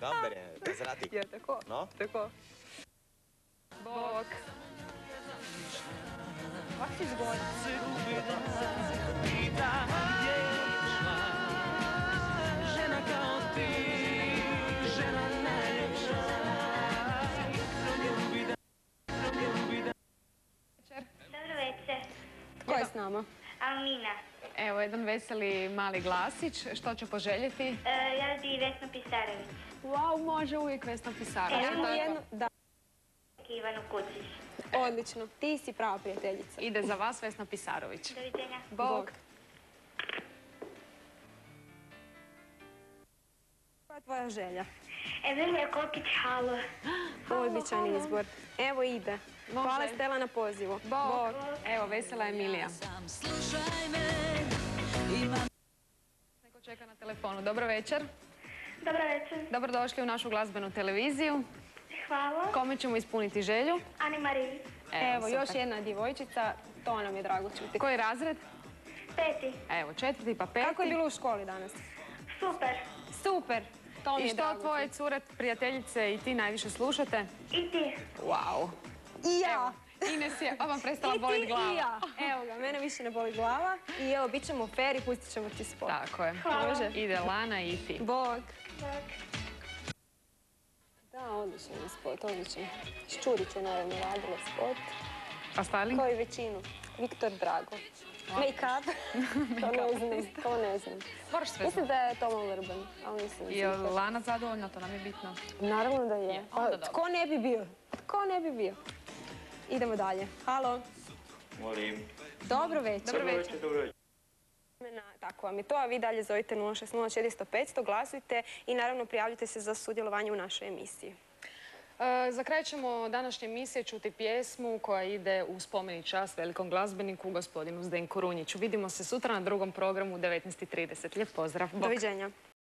Gamberi, poznati. Ja, tako. No? Tako. Bok. Kak si zgodil? Žena kao ti, žena najljepša. Dobro večer. Ko je s nama? Almina. Evo, jedan veseli mali glasić. Što će poželjeti? Ja bi Vesna Pisarević. Wow, može uvijek Vesna Pisarević. Da, Ivanu Kucić. odlično. Ti si prava prijateljica. Ide za vas Vesna Pisarović. Doviđenja. Bog. Koja je tvoja želja? Emilija Kokić, halo. Odličan izbor. Evo ide. Može. Hvala Stela na pozivu. Bog. Evo, vesela Emilija. Slušaj me, imam Neko čeka na telefonu. Dobro večer. Dobro večer. Dobrodošli u našu glazbenu televiziju. Hvala. Kome ćemo ispuniti želju? Ani Mariji. Evo, super. još jedna djevojčica. To nam je drago čuti. Koji razred? 5. Evo, 4. pa 5. Kako je bilo u školi danas? Super. Super. To mi I je što drago tvoje čuti. cure, prijateljice i ti najviše slušate? I ti. Wow. I ja. Ines je vam prestala I boliti ti glava. i ja. Evo ga, mene više ne boli glava. I evo, bit ćemo fair i pustit ćemo ti spot. Tako je. Može. Ide Lana i ti. Bog. Bog. Da, odličan je spot, odličan. S Čurić je naravno radila spot. A stali? Kao i većinu. Viktor Drago. Make-up. To ne znam. Moraš sve Mislim da je Toma Vrban, ali nisam Je sigurna. Lana zadovoljna, to nam je bitno. Naravno da je. Je, Pa, onda dobro. tko ne bi bio? Tko ne bi bio? Idemo dalje. Halo. Molim. Dobro večer. Dobro večer. Tako vam je to, a vi dalje zovite 060 400 500, glasujte i naravno prijavljujte se za sudjelovanje u našoj emisiji. Za kraj ćemo današnje emisije čuti pjesmu koja ide u spomeni čast velikom glazbeniku, gospodinu Zdenku Runjiću. Vidimo se sutra na drugom programu u 19:30. Lijep pozdrav. Bok. Doviđenja.